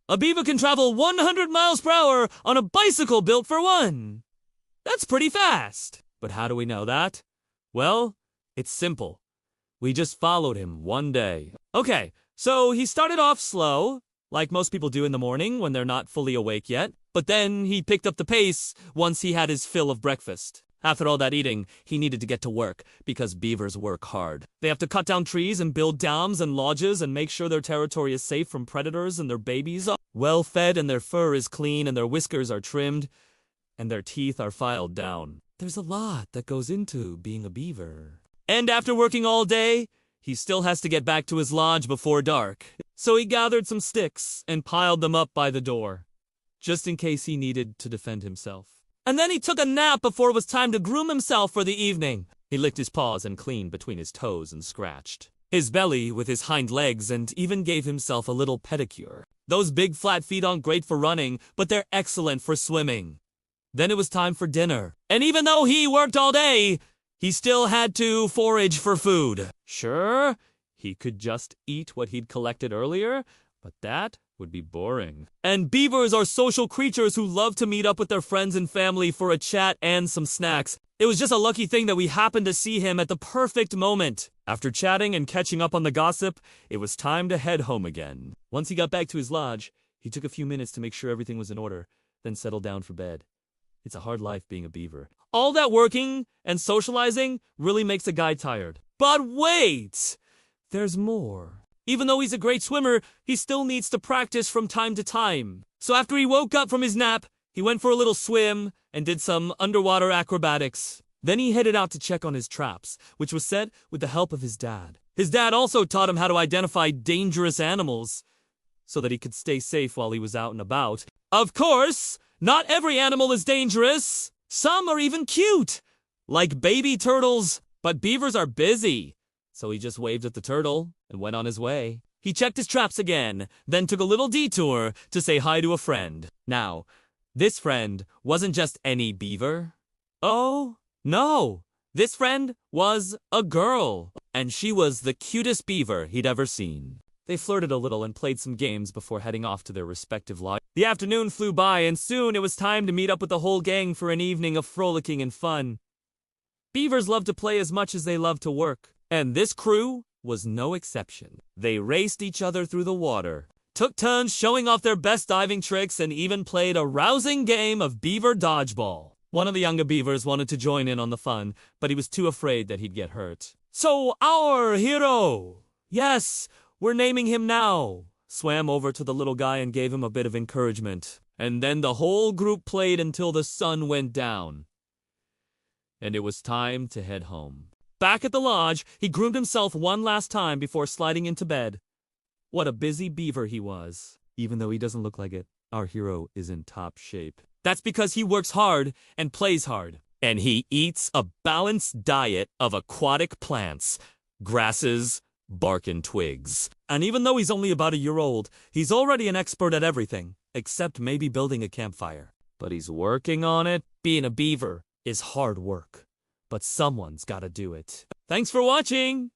A beaver can travel 100 miles per hour on a bicycle built for one. That's pretty fast. But how do we know that? Well, it's simple. We just followed him one day. Okay, so he started off slow, like most people do in the morning when they're not fully awake yet. But then he picked up the pace once he had his fill of breakfast. After all that eating, he needed to get to work, because beavers work hard. They have to cut down trees and build dams and lodges and make sure their territory is safe from predators and their babies are well fed and their fur is clean and their whiskers are trimmed and their teeth are filed down. There's a lot that goes into being a beaver. And after working all day, he still has to get back to his lodge before dark. So he gathered some sticks and piled them up by the door, just in case he needed to defend himself. And then he took a nap before it was time to groom himself for the evening. He licked his paws and cleaned between his toes and scratched his belly with his hind legs and even gave himself a little pedicure. Those big flat feet aren't great for running, but they're excellent for swimming. Then it was time for dinner. And even though he worked all day, he still had to forage for food. Sure, he could just eat what he'd collected earlier, but that would be boring. And beavers are social creatures who love to meet up with their friends and family for a chat and some snacks. It was just a lucky thing that we happened to see him at the perfect moment. After chatting and catching up on the gossip, it was time to head home again. Once he got back to his lodge, he took a few minutes to make sure everything was in order, then settled down for bed. It's a hard life being a beaver. All that working and socializing really makes a guy tired. But wait! There's more. Even though he's a great swimmer, he still needs to practice from time to time. So after he woke up from his nap, he went for a little swim and did some underwater acrobatics. Then he headed out to check on his traps, which was set with the help of his dad. His dad also taught him how to identify dangerous animals so that he could stay safe while he was out and about. Of course, not every animal is dangerous. Some are even cute, like baby turtles. But beavers are busy. So he just waved at the turtle and went on his way. He checked his traps again, then took a little detour to say hi to a friend. Now, this friend wasn't just any beaver. Oh, no. This friend was a girl, and she was the cutest beaver he'd ever seen. They flirted a little and played some games before heading off to their respective lodges. The afternoon flew by, and soon it was time to meet up with the whole gang for an evening of frolicking and fun. Beavers love to play as much as they love to work. And this crew was no exception. They raced each other through the water, took turns showing off their best diving tricks, and even played a rousing game of beaver dodgeball. One of the younger beavers wanted to join in on the fun, but he was too afraid that he'd get hurt. So our hero, yes, we're naming him now, swam over to the little guy and gave him a bit of encouragement. And then the whole group played until the sun went down. And it was time to head home. Back at the lodge, he groomed himself one last time before sliding into bed. What a busy beaver he was. Even though he doesn't look like it, our hero is in top shape. That's because he works hard and plays hard. And he eats a balanced diet of aquatic plants, grasses, bark, and twigs. And even though he's only about a year old, he's already an expert at everything, except maybe building a campfire. But he's working on it. Being a beaver is hard work. But someone's gotta do it. Thanks for watching!